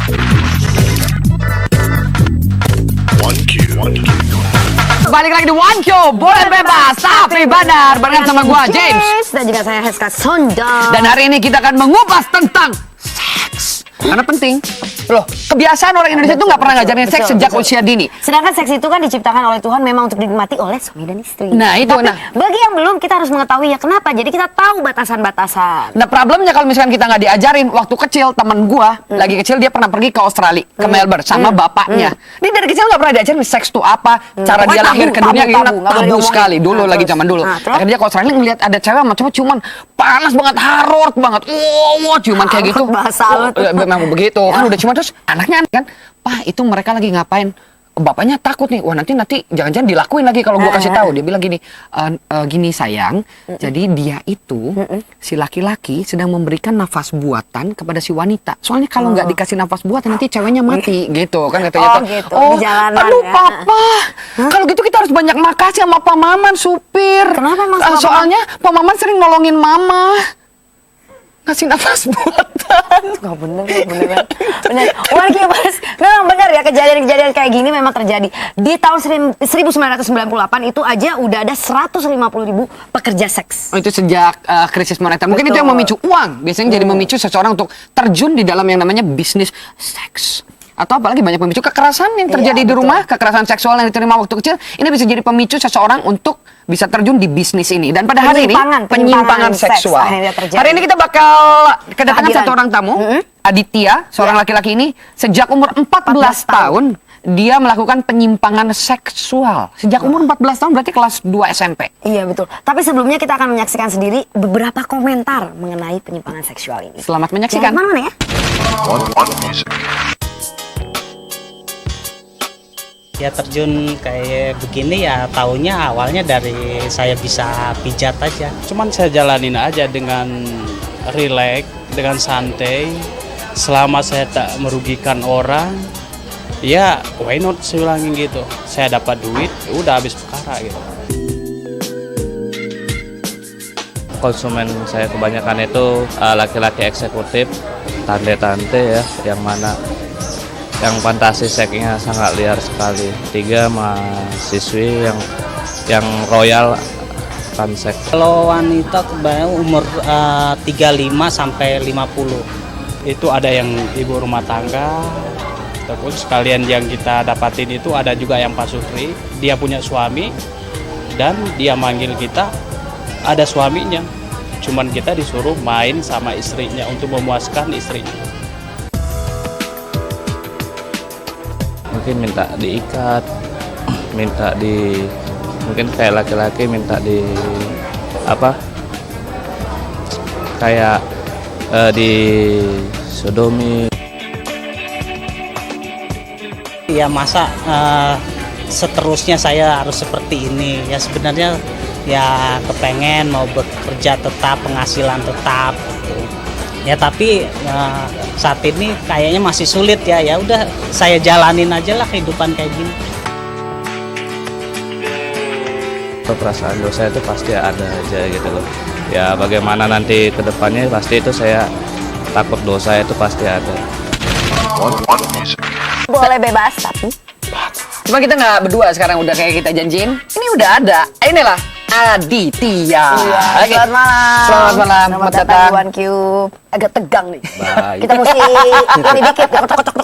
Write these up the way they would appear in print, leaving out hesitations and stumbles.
Balik lagi di One Q, boleh bebas tapi benar, barengan sama gua James dan juga saya Heska Sonda. Dan hari ini kita akan mengupas tentang seks. Karena penting. Loh, kebiasaan orang Indonesia itu nggak pernah ngajarin seks sejak usia dini. Sedangkan seks itu kan diciptakan oleh Tuhan memang untuk dinikmati oleh suami dan istri. Nah, itu. Tapi bagi yang belum, kita harus mengetahuinya. Kenapa? Jadi kita tahu batasan-batasan. Nah, problemnya kalau misalkan kita nggak diajarin, waktu kecil temen gua lagi kecil dia pernah pergi ke Australia, ke Melbourne sama bapaknya. Dia dari kecil nggak pernah diajarin seks itu apa, cara dia lahir ke dunia gimana, tabu sekali dulu lagi zaman dulu. Akhirnya dia ke Australia ngeliat ada cewek sama cowok cuman panas banget, harot banget, cuman kayak gitu. Memang begitu kan udah cuma terus anaknya kan, Pak itu mereka lagi ngapain? Bapaknya takut nih, wah nanti jangan-jangan dilakuin lagi kalau gua kasih tahu. Dia bilang gini, gini sayang, jadi dia itu si laki-laki sedang memberikan nafas buatan kepada si wanita. Soalnya kalau nggak dikasih nafas buatan nanti ceweknya mati, gitu kan katanya. Gitu. Di jalanan, aduh papa, kalau gitu kita harus banyak makasih sama Pak Maman supir. Kenapa Mas? Soalnya Pak Maman sering nolongin mama. Ngasih nafas buatan. Nggak bener. Wah Mas, memang benar ya, kejadian-kejadian kayak gini memang terjadi. Di tahun 1998 itu aja udah ada 150.000 pekerja seks. Itu sejak krisis moneter. Mungkin itu yang memicu uang. Biasanya jadi memicu seseorang untuk terjun di dalam yang namanya bisnis seks. Atau apalagi banyak pemicu kekerasan yang terjadi di rumah, kekerasan seksual yang diterima waktu kecil, ini bisa jadi pemicu seseorang untuk bisa terjun di bisnis ini. Dan pada hari ini penyimpangan seksual. Hari ini kita bakal kedatangan satu orang tamu, Aditya, seorang laki-laki ini sejak umur 14 tahun dia melakukan penyimpangan seksual. Sejak umur 14 tahun berarti kelas 2 SMP. Iya betul. Tapi sebelumnya kita akan menyaksikan sendiri beberapa komentar mengenai penyimpangan seksual ini. Selamat menyaksikan. Jangan kemana-mana ya. Ya terjun kayak begini ya taunya awalnya dari saya bisa pijat aja. Cuman saya jalanin aja dengan rileks, dengan santai. Selama saya tak merugikan orang, ya why not saya ulangin gitu. Saya dapat duit, udah habis perkara gitu. Konsumen saya kebanyakan itu laki-laki eksekutif, tante-tante ya, yang mana yang fantasi seksnya sangat liar sekali. 3 mahasiswi yang royal kan seks. Kalau wanita kebanyakan umur 35 sampai 50. Itu ada yang ibu rumah tangga. Terus sekalian yang kita dapatin itu ada juga yang pasutri. Dia punya suami dan dia manggil kita, ada suaminya. Cuman kita disuruh main sama istrinya untuk memuaskan istrinya. Mungkin minta diikat, mungkin kayak laki-laki minta di kayak di sodomi. Ya masa seterusnya saya harus seperti ini ya, sebenarnya ya kepengen mau bekerja tetap, penghasilan tetap gitu. Ya tapi saat ini kayaknya masih sulit ya. Ya udah saya jalanin aja lah kehidupan kayak gini. Perasaan dosa itu pasti ada aja gitu loh. Ya bagaimana nanti ke depannya pasti itu saya takut dosa itu pasti ada. Boleh bebas tapi cuma kita nggak berdua sekarang, udah kayak kita janjiin. Ini udah ada. Inilah Aditya. Selamat malam. Selamat malam. Selamat datang di One Cube. Agak tegang nih. Baik. Kita mesti ini dikit ya, kocok-kocok.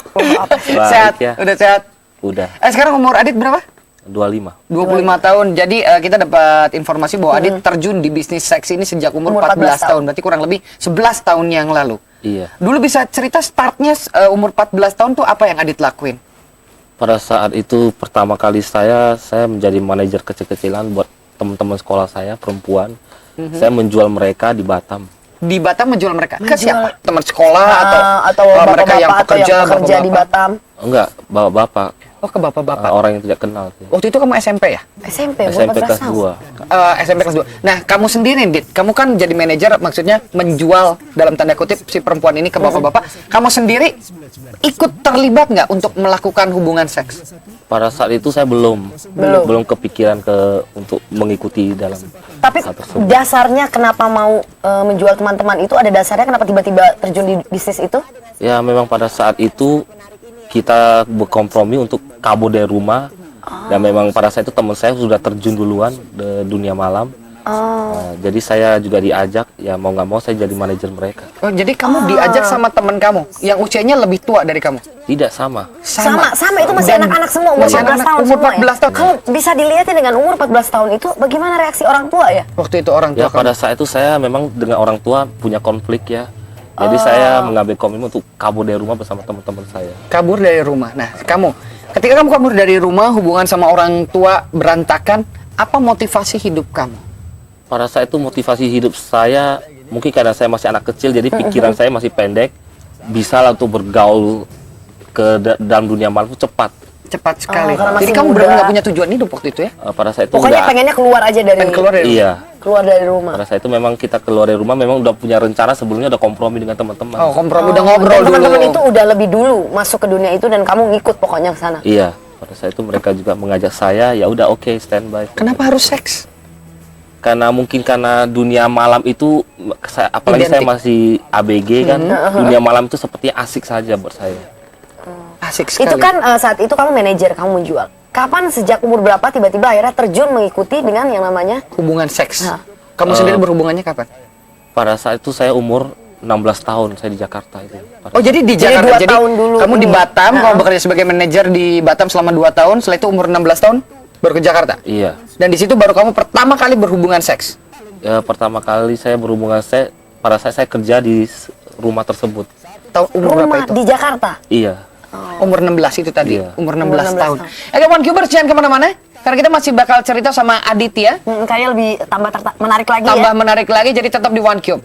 Sehat? Ya. Udah sehat? Udah. Sekarang umur Adit berapa? 25. 25 tahun. Jadi kita dapat informasi bahwa Adit terjun di bisnis seks ini sejak umur 14 tahun. Berarti kurang lebih 11 tahun yang lalu. Iya. Dulu bisa cerita startnya umur 14 tahun tuh apa yang Adit lakuin? Pada saat itu pertama kali saya menjadi manajer kecil-kecilan buat teman-teman sekolah saya perempuan. Saya menjual mereka di Batam. Di Batam menjual mereka? Ke siapa? Teman sekolah atau mereka yang bapak-bapak pekerja di Batam? Enggak, bapak-bapak. Oh, ke bapak-bapak. orang yang tidak kenal. Waktu itu kamu SMP ya? SMP, umur SMP 14 kelas tahun. 2. SMP kelas 2. Nah, kamu sendiri, Dit, kamu kan jadi manajer, maksudnya menjual dalam tanda kutip si perempuan ini ke bapak-bapak. Kamu sendiri ikut terlibat nggak untuk melakukan hubungan seks? Pada saat itu saya belum kepikiran untuk mengikuti dalam Tapi hal tersebut. dasarnya kenapa mau menjual teman-teman itu, ada dasarnya kenapa tiba-tiba terjun di bisnis itu? Ya memang pada saat itu kita berkompromi untuk kabur dari rumah. Dan memang pada saat itu teman saya sudah terjun duluan di dunia malam. Nah, jadi saya juga diajak, ya mau nggak mau saya jadi manajer mereka. Oh, jadi kamu diajak sama teman kamu yang usianya lebih tua dari kamu? Tidak sama. Sama itu masih Dan anak-anak semua, umur masih 14 anak-anak, tahun umur semua 14 tahun. Kalau bisa dilihatin dengan umur 14 tahun itu, bagaimana reaksi orang tua ya? Waktu itu orang tua Ya pada saat itu saya memang dengan orang tua punya konflik ya. Jadi saya mengambil komitmen untuk kabur dari rumah bersama teman-teman saya. kabur dari rumah. Nah, ketika kamu kabur dari rumah, hubungan sama orang tua berantakan, apa motivasi hidup kamu? Pada saat itu motivasi hidup saya mungkin karena saya masih anak kecil, jadi pikiran saya masih pendek, bisa lah untuk bergaul dalam dunia malam itu cepat. Cepat sekali. karena Jadi masih kamu muda. benar nggak punya tujuan hidup waktu itu ya? Pada saat itu Pokoknya pengennya keluar aja dari Pengen keluar dari rumah. iya. keluar dari rumah. Pada saat itu memang kita keluar dari rumah memang udah punya rencana sebelumnya, udah kompromi dengan teman-teman. Oh, kompromi udah ngobrol Dan dulu. teman-teman itu udah lebih dulu masuk ke dunia itu dan kamu ngikut pokoknya ke sana. Iya. Pada saat itu mereka juga mengajak saya, ya udah oke, standby. Kenapa harus seks? Karena mungkin karena dunia malam itu apalagi saya Identik. masih ABG kan, dunia malam itu sepertinya asik saja buat saya. Asik sekali. Itu kan saat itu kamu manajer, kamu menjual. Kapan, sejak umur berapa tiba-tiba akhirnya terjun mengikuti dengan yang namanya hubungan seks. Hah. Kamu sendiri berhubungannya kapan? Pada saat itu saya umur 16 tahun, saya di Jakarta itu. Oh, jadi di Jadi Jakarta. 2 tahun dulu kamu di ini. Batam, kamu bekerja sebagai manajer di Batam selama 2 tahun, setelah itu umur 16 tahun baru ke Jakarta. Iya. Dan di situ baru kamu pertama kali berhubungan seks. Ya, pertama kali saya berhubungan pada saat saya kerja di rumah tersebut. Tahu umur berapa rumah itu? di Jakarta? Iya. Umur 16 itu tadi. Iya. Umur Umur 16 16 tahun. tahun. Oke, One Cubers jangan kemana-mana. Karena kita masih bakal cerita sama Aditya. Kayaknya lebih menarik lagi Tambah ya. menarik lagi, jadi tetap di One Cube.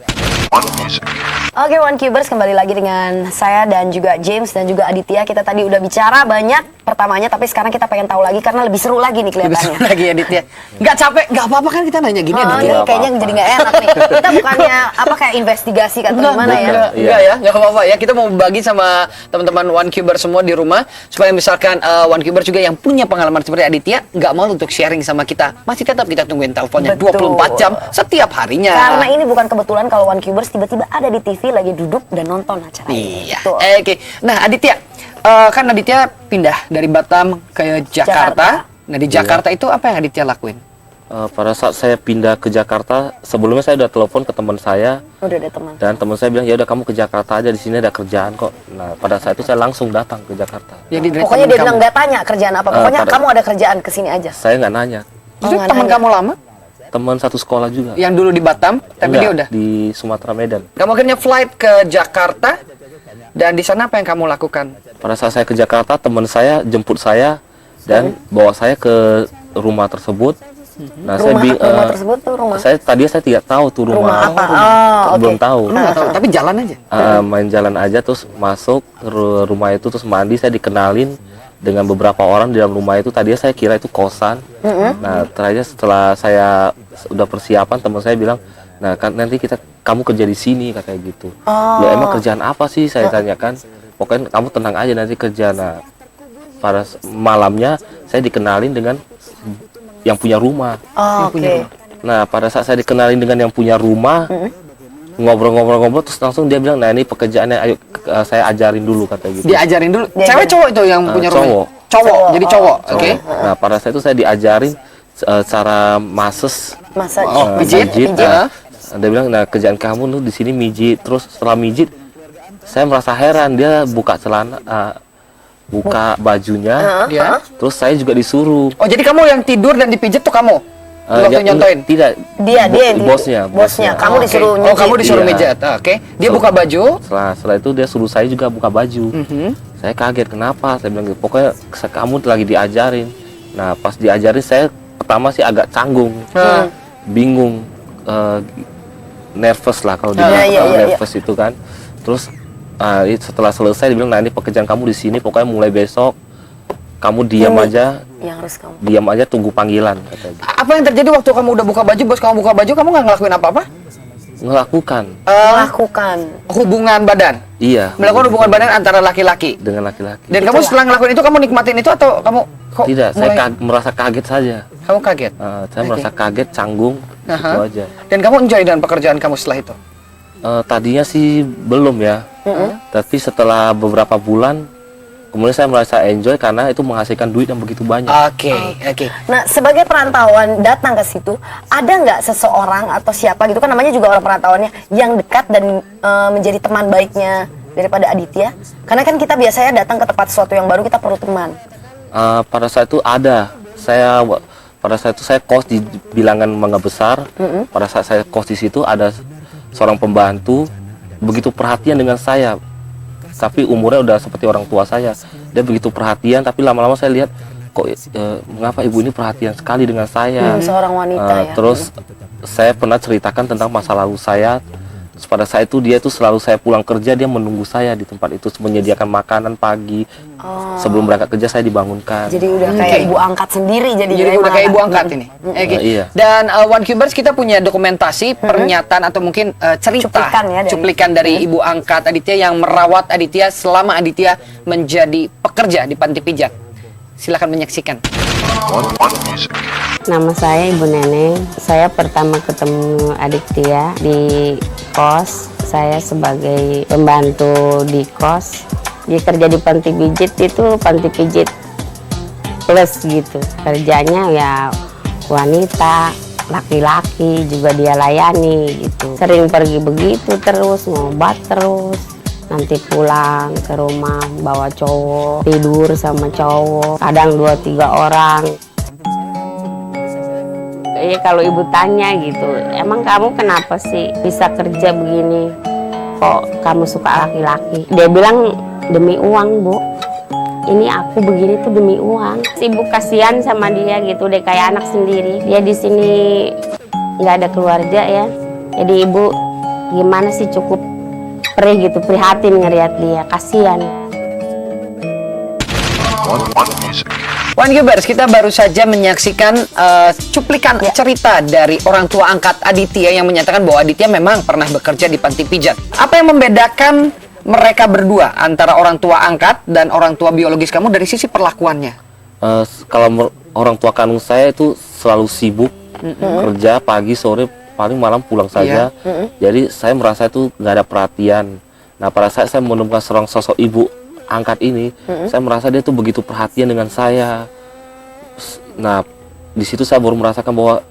Oke, One Cubers, kembali lagi dengan saya dan juga James dan juga Aditya. Kita tadi udah bicara banyak pertamanya, tapi sekarang kita pengen tahu lagi karena lebih seru lagi nih Lebih seru kelihatannya. lagi Aditya. Nggak capek, nggak apa-apa kan kita nanya gini Oh, Aditya. ini Nggak kayaknya apa-apa. jadi nggak enak nih. Kita bukannya kayak investigasi atau gimana ya? Iya. Enggak ya, nggak apa-apa ya. Kita mau bagi sama teman-teman One Cuber semua di rumah supaya misalkan One Cuber juga yang punya pengalaman seperti Aditya nggak mau untuk sharing sama kita. Masih tetap kita tungguin teleponnya Betul. 24 jam setiap harinya. Karena ini bukan kebetulan kalau One Cubers tiba-tiba ada di TV lagi duduk dan nonton acara ini. Iya. Betul. Oke. Nah, Aditya, kan Aditya pindah dari Batam ke Jakarta. Nah, di Jakarta itu apa yang Aditya lakuin? Pada saat saya pindah ke Jakarta, sebelumnya saya udah telepon ke teman saya, Udah ada teman. dan teman saya bilang ya udah kamu ke Jakarta aja, di sini ada kerjaan kok. Nah pada saat itu saya langsung datang ke Jakarta. Jadi dari Pokoknya teman dia kamu. bilang nggak tanya kerjaan apa. Pokoknya pada- kamu ada kerjaan kesini aja. Saya nggak nanya. Itu nggak teman nanya. kamu lama Teman satu sekolah juga. yang dulu di Batam, tapi Enggak, dia udah. di Sumatera Medan. Kamu akhirnya flight ke Jakarta dan di sana apa yang kamu lakukan? Pada saat saya ke Jakarta, teman saya jemput saya dan bawa saya ke rumah tersebut. Nah, Rumah tersebut tuh rumah. saya tidak tahu tuh Rumah rumah. apa? Oh, Belum oke. tahu. Lu nggak tahu, tapi jalan aja. Main jalan aja terus masuk ke rumah itu, terus mandi, saya dikenalin dengan beberapa orang di dalam rumah itu. Tadinya saya kira itu kosan. Nah, terakhir setelah saya udah persiapan, teman saya bilang, nah kan nanti kamu kerja di sini katanya gitu. Ya emang kerjaan apa sih, saya tanyakan. Pokoknya kamu tenang aja nanti kerja. Nah, pada malamnya saya dikenalin dengan yang punya rumah. Oh, oke. Nah, pada saat saya dikenalin dengan yang punya rumah, ngobrol-ngobrol terus langsung dia bilang, nah ini pekerjaannya, ayo saya ajarin dulu kata gitu. Diajarin dulu. Diajarin. Cewek cowok itu yang punya rumah? Cowok. Cowok, jadi cowok. Oke. Nah, pada saat itu saya diajarin cara mases, Masa pijit. Nah, dia bilang, nah kerjaan kamu tuh di sini mijit. Terus setelah mijit, saya merasa heran, dia buka celana, buka bajunya, Ya. terus saya juga disuruh. Oh, jadi kamu yang tidur dan dipijit tuh kamu? Waktu nyontoin? Tidak. Dia yang Bosnya. Kamu Oke. disuruh Oh, kamu disuruh Iya. mijat. Oke. Dia buka baju. Setelah itu dia suruh saya juga buka baju. Saya kaget, kenapa? Saya bilang gitu, pokoknya kamu lagi diajarin. Nah, pas diajarin saya pertama sih agak canggung, bingung, nervous lah kalau dibilang nervous itu kan. Terus setelah selesai dia bilang, nah ini pekerjaan kamu di sini, pokoknya mulai besok kamu diam aja, Yang harus kamu. diam aja tunggu panggilan katanya. Apa yang terjadi waktu kamu udah buka baju, bos kamu buka baju, kamu nggak ngelakuin apa-apa? Melakukan, Melakukan. Hubungan badan, iya, melakukan hubungan badan antara laki-laki. dengan laki-laki. Dan kamu setelah ngelakuin itu, kamu nikmatin itu atau kamu kok Tidak, saya mulai- merasa kaget saja. kamu kaget? Saya merasa kaget, canggung, itu Aha. aja. Dan kamu enjoy dengan pekerjaan kamu setelah itu? Tadinya sih belum ya, tapi setelah beberapa bulan, kemudian saya merasa enjoy karena itu menghasilkan duit yang begitu banyak. Oke. Nah, sebagai perantauan datang ke situ, ada nggak seseorang atau siapa gitu kan namanya juga orang perantauannya yang dekat dan menjadi teman baiknya daripada Aditya? Karena kan kita biasanya datang ke tempat sesuatu yang baru kita perlu teman. Pada saat itu ada, pada saat itu saya kos di bilangan Mangga Besar. Pada saat saya kos di situ ada seorang pembantu begitu perhatian dengan saya, tapi umurnya udah seperti orang tua saya. Dia begitu perhatian, tapi lama-lama saya lihat kok mengapa ibu ini perhatian sekali dengan saya. Seorang wanita ya. Terus saya pernah ceritakan tentang masa lalu saya. Terus pada saat itu dia tuh selalu saya pulang kerja, dia menunggu saya di tempat itu, menyediakan makanan pagi. Sebelum berangkat kerja saya dibangunkan. Jadi udah kayak ibu angkat sendiri jadi Udah kayak ibu angkat ini. Oke. Iya. Dan One Cubers kita punya dokumentasi pernyataan atau mungkin cerita Cuplikan ya dari ibu angkat Aditya yang merawat Aditya selama Aditya menjadi pekerja di panti pijat. Silakan menyaksikan. Nama saya Ibu Neneng. Saya pertama ketemu Aditya di kos. Saya sebagai pembantu di kos. Dia kerja di panti pijit itu panti pijit plus gitu. Kerjanya ya wanita, laki-laki juga dia layani gitu. Sering pergi begitu terus, ngobat terus. Nanti pulang ke rumah bawa cowok, tidur sama cowok. Kadang 2-3 orang. Iya kalau ibu tanya gitu, emang kamu kenapa sih bisa kerja begini? Kok kamu suka laki-laki? Dia bilang demi uang, Bu. Ini aku begini tuh demi uang. Ibu kasihan sama dia gitu, deh kayak anak sendiri. Dia di sini nggak ada keluarga ya. Jadi ibu gimana sih cukup perih gitu, prihatin ngeliat dia, kasihan. One Cubers, kita baru saja menyaksikan cuplikan cerita dari orang tua angkat Aditya yang menyatakan bahwa Aditya memang pernah bekerja di panti pijat. Apa yang membedakan mereka berdua antara orang tua angkat dan orang tua biologis kamu dari sisi perlakuannya? Kalau orang tua kandung saya itu selalu sibuk kerja pagi sore paling malam pulang saja. Jadi saya merasa itu nggak ada perhatian. Nah pada saat saya menemukan seorang sosok ibu angkat ini, saya merasa dia tuh begitu perhatian dengan saya. Nah di situ saya baru merasakan bahwa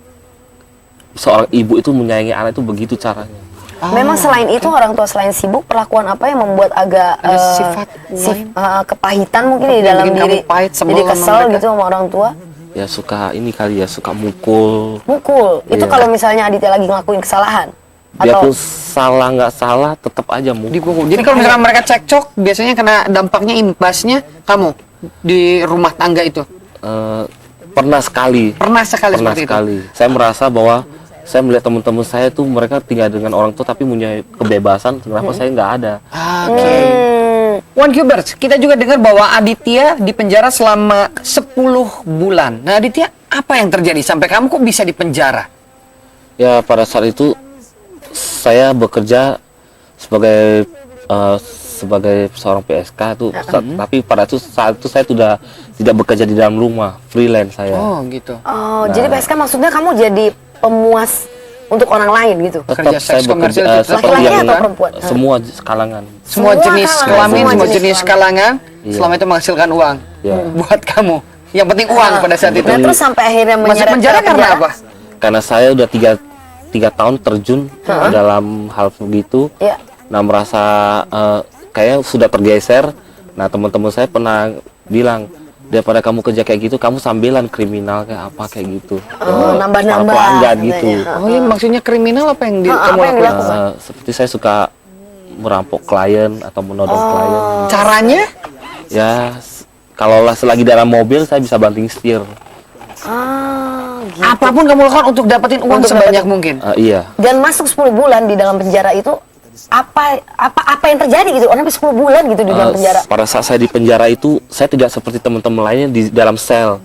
seorang ibu itu menyayangi anak itu begitu caranya. Memang selain itu orang tua selain sibuk, perlakuan apa yang membuat agak Ada sifat kepahitan mungkin di dalam bikin diri, kamu pahit, sebel jadi sama kesel mereka? gitu sama orang tua? Ya suka ini kali ya, suka mukul. Mukul, itu Iya. kalau misalnya Aditya lagi ngelakuin kesalahan? Biarpun salah nggak salah tetap aja mukul. Dipukul. Jadi kalau misalnya mereka cekcok, biasanya kena dampaknya imbasnya kamu di rumah tangga itu. Pernah sekali. Pernah sekali Pernah seperti sekali. Saya merasa bahwa saya melihat teman-teman saya tuh mereka tinggal dengan orang tua tapi punya kebebasan. Kenapa saya nggak ada? Oke. One Cubers, kita juga dengar bahwa Aditya dipenjara selama 10 bulan. Nah Aditya, apa yang terjadi sampai kamu kok bisa dipenjara? Ya pada saat itu saya bekerja sebagai sebagai seorang PSK tuh, tapi pada saat itu saya sudah tidak bekerja di dalam rumah, freelance saya. Oh gitu. Oh, jadi PSK maksudnya kamu jadi pemuas untuk orang lain gitu? Kerja seks komersil gitu. Laki-laki yang atau perempuan? semua kalangan. Semua jenis kalangan, kelamin, semua semua jenis jenis kalangan, selama itu menghasilkan uang Iya. buat kamu. Yang penting uang pada saat itu. Nah, terus sampai akhirnya Masuk menyeret penjara ke karena apa? Karena saya udah tiga tahun terjun dalam hal begitu. Iya. Nah merasa kayak sudah tergeser. Nah teman-teman saya pernah bilang, daripada kamu kerja kayak gitu, kamu sambilan kriminal kayak apa kayak gitu. Oh, nambah-nambah Pelanggan katanya. gitu. Oh ini maksudnya kriminal apa yang kamu apa yang lakukan? dilakukan? Seperti saya suka merampok klien atau menodong klien. Caranya? Ya kalau selagi dalam mobil saya bisa banting setir. Gitu. Apapun kamu lakukan untuk dapetin uang Untuk sebanyak mungkin. Iya. Dan masuk 10 bulan di dalam penjara itu apa yang terjadi gitu? Orang sampai 10 bulan gitu di dalam penjara. Pada saat saya di penjara itu, saya tidak seperti teman-teman lainnya di dalam sel.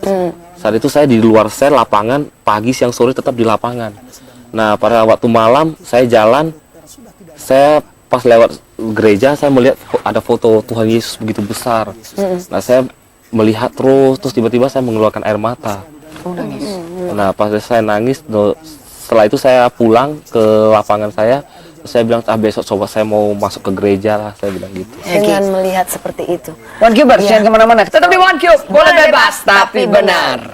Saat itu saya di luar sel, lapangan, pagi, siang, sore tetap di lapangan. Nah, pada waktu malam saya jalan, saya pas lewat gereja, saya melihat ada foto Tuhan Yesus begitu besar. Nah, saya melihat terus tiba-tiba saya mengeluarkan air mata. Nah, pas saya nangis, setelah itu saya pulang ke lapangan saya bilang, besok coba saya mau masuk ke gereja lah, saya bilang gitu. Dengan melihat seperti itu. One Cubers, jangan kemana-mana. Tetap di One Cube, boleh bebas, tapi benar.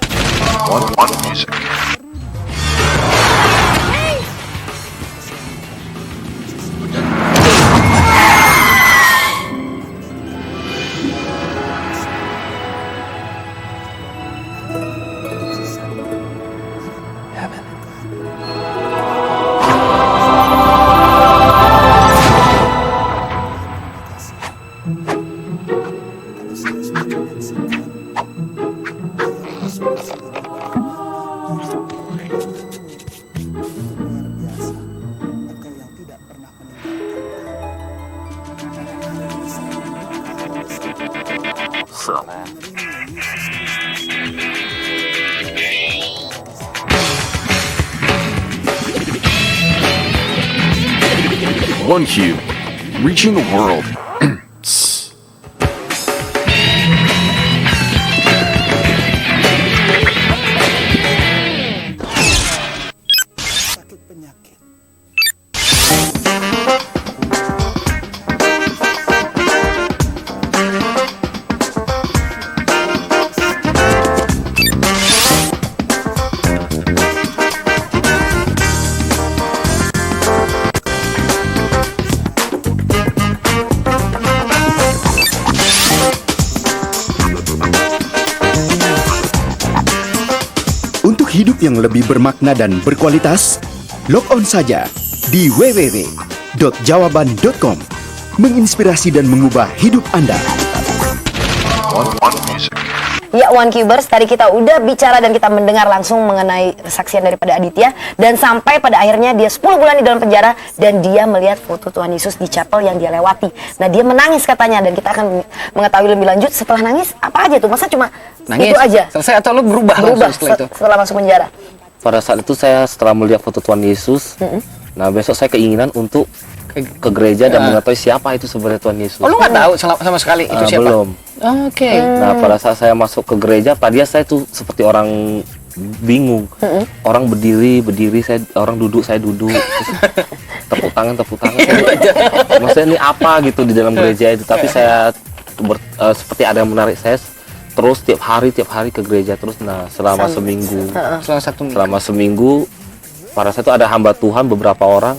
One Cube, reaching the world. Untuk hidup yang lebih bermakna dan berkualitas, log on saja di www.jawaban.com. Menginspirasi dan mengubah hidup Anda. Ya, One Cubers, tadi kita udah bicara dan kita mendengar langsung mengenai kesaksian daripada Aditya, dan sampai pada akhirnya dia 10 bulan di dalam penjara dan dia melihat foto Tuhan Yesus di chapel yang dia lewati. Nah, dia menangis katanya, dan kita akan mengetahui lebih lanjut setelah nangis apa aja tuh. Masa cuma Nangis, itu aja? selesai atau lu berubah setelah itu? Setelah masuk penjara. Pada saat itu saya setelah melihat foto Tuhan Yesus, nah besok saya keinginan untuk ke gereja dan mengetahui siapa itu sebenarnya Tuhan Yesus. Oh, lu nggak tahu sama sekali itu siapa? Belum. Oke. Nah, pada saat saya masuk ke gereja, tadinya saya tuh seperti orang bingung. Orang berdiri, orang duduk, saya duduk. Terus tepuk tangan. Maksudnya ini apa gitu di dalam gereja itu? Tapi saya seperti ada yang menarik saya. Terus tiap hari ke gereja terus. Nah, selama seminggu. Selama seminggu, pada saat itu ada hamba Tuhan beberapa orang.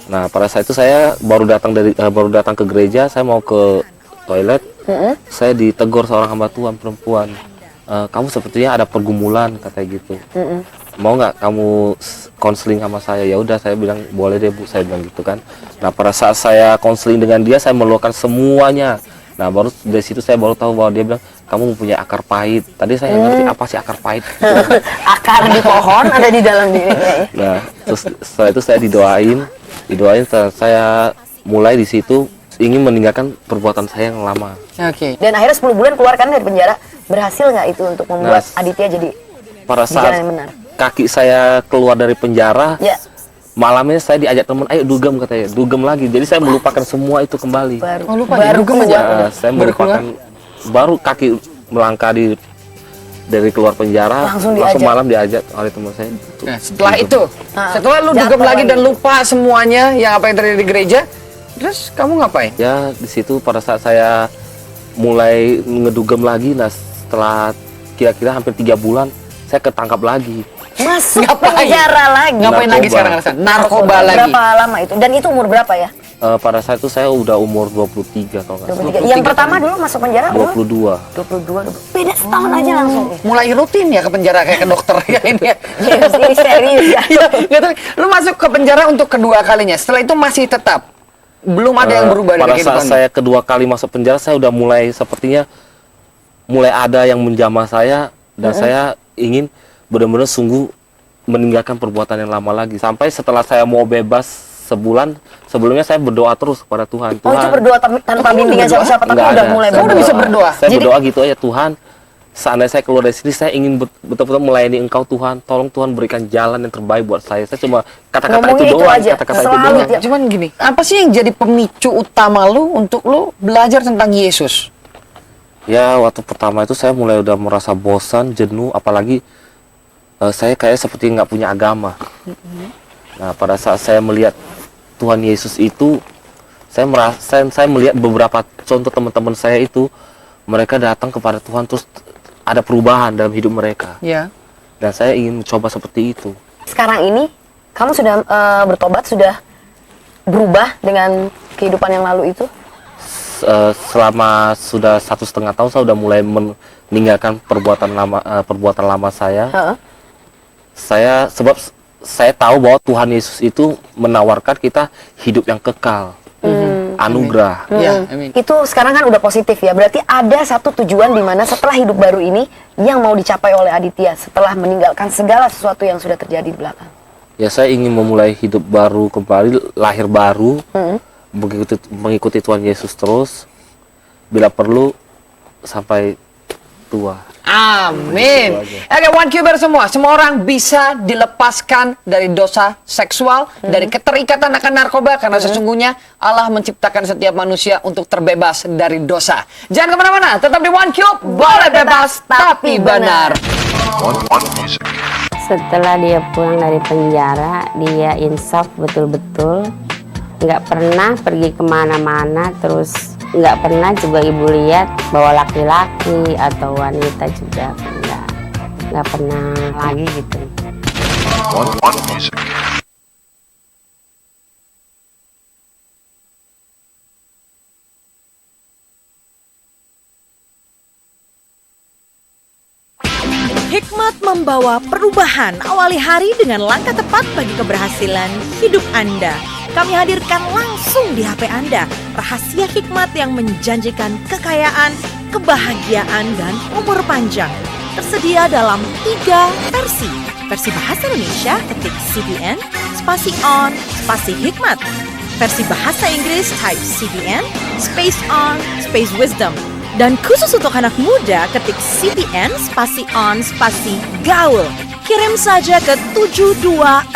Nah, pada saat itu saya baru datang ke gereja, saya mau ke toilet. Saya ditegur seorang hamba Tuhan perempuan. Kamu sepertinya ada pergumulan, katanya gitu. Mau nggak kamu konseling sama saya? Ya udah, saya bilang boleh deh Bu, saya bilang gitu kan. Nah, pada saat saya konseling dengan dia, saya meluapkan semuanya. Nah, baru dari situ saya baru tahu bahwa dia bilang kamu mempunyai akar pahit. Tadi saya ngerti apa sih akar pahit. Akar di pohon ada di dalam diri. Nah, terus setelah itu saya didoain, saya mulai di situ ingin meninggalkan perbuatan saya yang lama. Oke. Dan akhirnya 10 bulan keluar kan dari penjara. Berhasil nggak itu untuk membuat Aditya jadi pada di saat jalan yang benar? kaki saya keluar dari penjara, Ya. malamnya saya diajak teman, ayo dugem, katanya, dugem lagi. Jadi saya melupakan semua itu kembali. Baru dugem aja. Saya melupakan, baru kaki melangkah dari keluar penjara, Langsung malam diajak oleh teman saya. Nah, setelah itu, setelah lu Jatuh dugem lagi lagi. dan lupa semuanya yang apa yang terjadi di gereja, terus kamu ngapain? Ya, di situ pada saat saya mulai ngedugem lagi, nah setelah kira-kira hampir 3 bulan, saya ketangkap lagi. Masuk Ngapain? penjara lagi. Ngapain lagi sekarang? Narkoba lagi. Berapa lama itu? Dan itu umur berapa ya? Pada saat itu saya udah umur 23 kalau nggak salah. 23. Yang pertama dulu masuk penjara umur 22. 22. Beda setahun aja langsung. Mulai rutin ya ke penjara kayak ke dokter ya ini ya. Ini serius ya. Iya, nggak tahu. Lu masuk ke penjara untuk kedua kalinya. Setelah itu masih tetap belum ada yang berubah dari Pada kehidupan. saat saya kedua kali masuk penjara, saya udah mulai sepertinya mulai ada yang menjamah saya, dan saya ingin benar-benar sungguh meninggalkan perbuatan yang lama lagi. Sampai setelah saya mau bebas sebulan sebelumnya saya berdoa terus kepada Tuhan. Oh itu berdoa tanpa bimbingan siapa-siapa, tapi Nggak udah ada. mulai Saya udah bisa berdoa? Saya Jadi- berdoa gitu aja, Tuhan, seandainya saya keluar dari sini, saya ingin betul-betul melayani Engkau Tuhan. Tolong Tuhan berikan jalan yang terbaik buat saya. Saya cuma kata-kata Ngomongnya itu itu doang, aja, kata-kata itu selalu doang. tiap- Cuman gini, apa sih yang jadi pemicu utama lu untuk lu belajar tentang Yesus? Ya, waktu pertama itu saya mulai udah merasa bosan, jenuh, apalagi saya kayak seperti nggak punya agama. Nah, pada saat saya melihat Tuhan Yesus itu, saya melihat beberapa contoh teman-teman saya itu, mereka datang kepada Tuhan terus ada perubahan dalam hidup mereka. Ya. Dan saya ingin mencoba seperti itu. Sekarang ini kamu sudah bertobat, sudah berubah dengan kehidupan yang lalu itu? Selama sudah 1,5 tahun saya sudah mulai meninggalkan perbuatan lama saya. Heeh. Sebab saya tahu bahwa Tuhan Yesus itu menawarkan kita hidup yang kekal, anugerah. Ya, amin. Itu sekarang kan udah positif ya. Berarti ada satu tujuan di mana setelah hidup baru ini yang mau dicapai oleh Aditya setelah meninggalkan segala sesuatu yang sudah terjadi di belakang. Ya, saya ingin memulai hidup baru kembali, lahir baru, mengikuti Tuhan Yesus terus, bila perlu sampai tua. Amin. Oke, One Cuber semua orang bisa dilepaskan dari dosa seksual, dari keterikatan akan narkoba, karena sesungguhnya Allah menciptakan setiap manusia untuk terbebas dari dosa. Jangan kemana-mana, tetap di One Cube, boleh bebas tapi benar. Setelah dia pulang dari penjara, dia insaf betul-betul, nggak pernah pergi kemana-mana, terus nggak pernah juga ibu lihat bawa laki-laki atau wanita juga nggak pernah lagi gitu. Hikmat membawa perubahan. Awali hari dengan langkah tepat bagi keberhasilan hidup Anda. Kami hadirkan langsung di HP Anda rahasia hikmat yang menjanjikan kekayaan, kebahagiaan, dan umur panjang. Tersedia dalam 3 versi. Versi bahasa Indonesia ketik CBN, spasi on, spasi hikmat. Versi bahasa Inggris type CBN, space on, space wisdom. Dan khusus untuk anak muda, ketik CBN, spasi on, spasi gaul. Kirim saja ke 7266.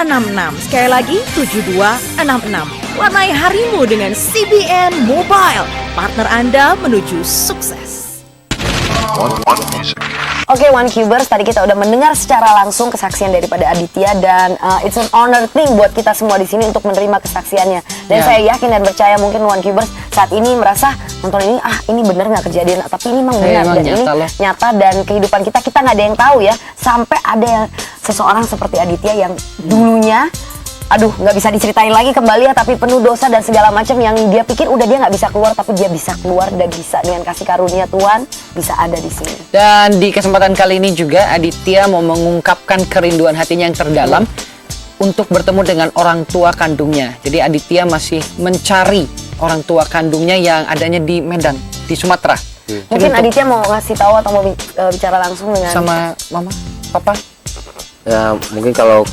Sekali lagi, 7266. Warnai harimu dengan CBN Mobile. Partner Anda menuju sukses. Oke, One Cubers, tadi kita udah mendengar secara langsung kesaksian daripada Aditya dan it's an honor thing buat kita semua di sini untuk menerima kesaksiannya. Dan Ya. saya yakin dan percaya mungkin One Cubers saat ini merasa nonton ini ini bener nggak kejadian, tapi ini memang benar emang dan nyata ini loh. nyata dan kehidupan kita nggak ada yang tahu ya sampai ada yang seseorang seperti Aditya yang dulunya nggak bisa diceritain lagi kembali ya, tapi penuh dosa dan segala macam yang dia pikir udah dia nggak bisa keluar, tapi dia bisa keluar dan bisa dengan kasih karunia Tuhan bisa ada di sini. Dan di kesempatan kali ini juga Aditya mau mengungkapkan kerinduan hatinya yang terdalam untuk bertemu dengan orang tua kandungnya. Jadi Aditya masih mencari orang tua kandungnya yang adanya di Medan, di Sumatera. Jadi Mungkin untuk- Aditya mau ngasih tahu atau mau bicara langsung dengan sama mama, papa. Ya, mungkin kalau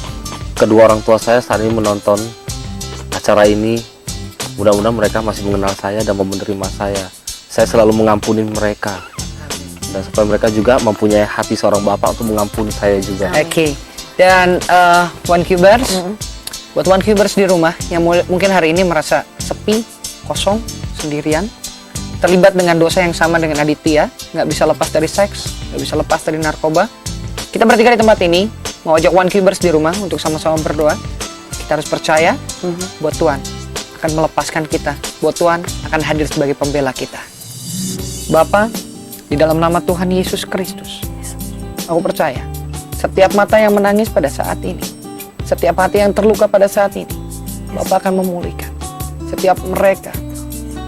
kedua orang tua saya saat ini menonton acara ini, mudah-mudahan mereka masih mengenal saya dan mau menerima saya. Saya selalu mengampuni mereka. Dan supaya mereka juga mempunyai hati seorang bapak untuk mengampuni saya juga. Oke. Dan One Cubers, buat One Cubers di rumah yang mungkin hari ini merasa sepi, kosong, sendirian, terlibat dengan dosa yang sama dengan Aditya, nggak bisa lepas dari seks, nggak bisa lepas dari narkoba. Kita bertiga di tempat ini mau ajak One Cubers di rumah untuk sama-sama berdoa. Kita harus percaya buat Tuhan akan melepaskan kita, buat Tuhan akan hadir sebagai pembela kita. Bapa, di dalam nama Tuhan Yesus Kristus, aku percaya setiap mata yang menangis pada saat ini, setiap hati yang terluka pada saat ini, Bapa akan memulihkan. Setiap mereka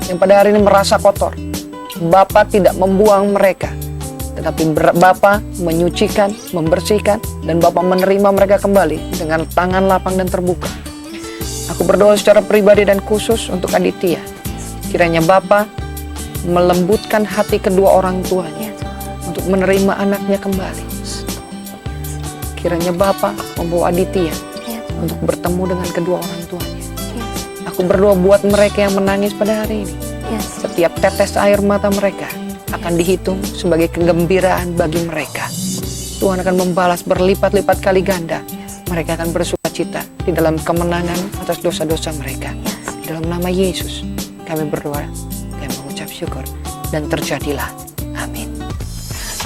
yang pada hari ini merasa kotor, Bapa tidak membuang mereka, tetapi Bapa menyucikan, membersihkan, dan Bapa menerima mereka kembali dengan tangan lapang dan terbuka. Aku berdoa secara pribadi dan khusus untuk Aditya. Kiranya Bapa melembutkan hati kedua orang tuanya untuk menerima anaknya kembali. Kiranya Bapa membawa Aditya untuk bertemu dengan kedua orang tuanya. Aku berdoa buat mereka yang menangis pada hari ini. Yes. Setiap tetes air mata mereka akan dihitung sebagai kegembiraan bagi mereka. Tuhan akan membalas berlipat-lipat kali ganda. Mereka akan bersukacita di dalam kemenangan atas dosa-dosa mereka. Di dalam nama Yesus kami berdoa dan mengucap syukur. Dan terjadilah. Amin.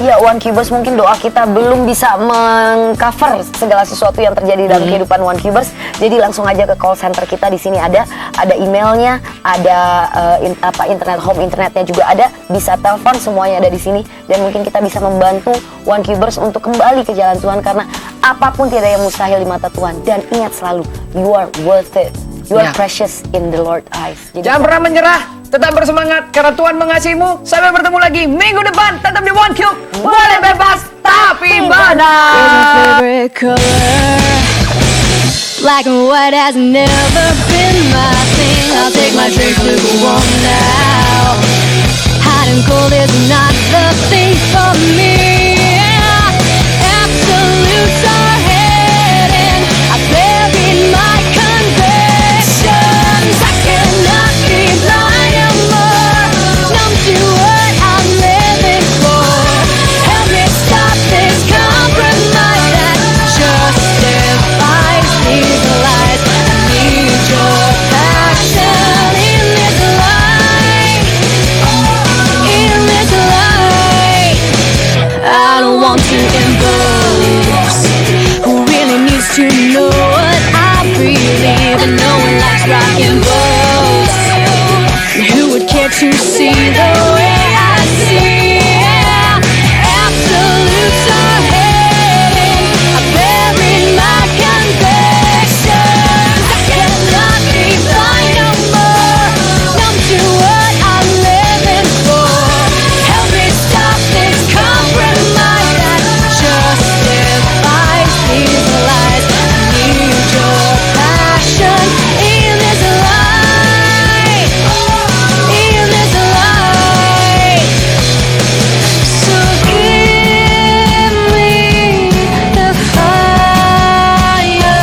Ya, One Cubers, mungkin doa kita belum bisa mengcover segala sesuatu yang terjadi dalam kehidupan One Cubers. Jadi langsung aja ke call center kita, di sini ada emailnya, ada internet, home internetnya juga ada, bisa telepon, semuanya ada di sini. Dan mungkin kita bisa membantu One Cubers untuk kembali ke jalan Tuhan, karena apapun tidak ada yang mustahil di mata Tuhan. Dan ingat selalu, you are worth it, you are Ya. precious in the Lord's eyes. Jadi Jangan pernah menyerah, tetap bersemangat karena Tuhan mengasihimu. Sampai bertemu lagi minggu depan, tetap di One Cube. Boleh bebas tapi benar. Favorite color, black and white has never been my thing. I'll take my drink lukewarm now. Hot and cold is not the thing for me. Absolutes are heading. I buried my convictions. I cannot be blind no more, numb to what I'm living for. Help me stop this compromise that justifies these lies. I need your passion in this life, in this life. I don't want to impose. Who really needs to know what I believe? And no one likes rock and boast. Who would care to see the way I see? Absolutes are heading. I buried my convictions. I cannot be blind no more, numb to what I'm living for. Help me stop this compromise that justifies these lies. I need your passion in this life, in this life. So give me the fire,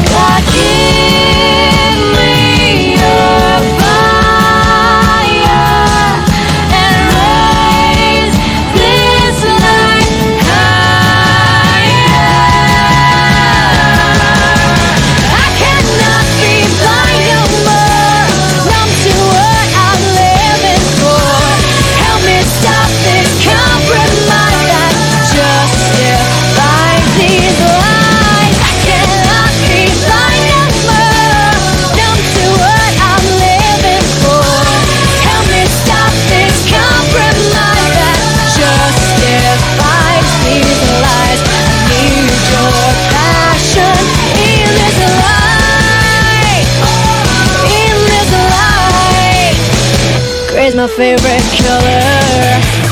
God, give me your fire and raise this light higher. I cannot be blind no more, numb to what I'm living for. Help me stop this compromise that justifies these lies. I cannot be blind no more, numb to what I'm living for. Help me stop this compromise that justifies these lies. I need your passion in this life, in this life. Gray's my favorite color.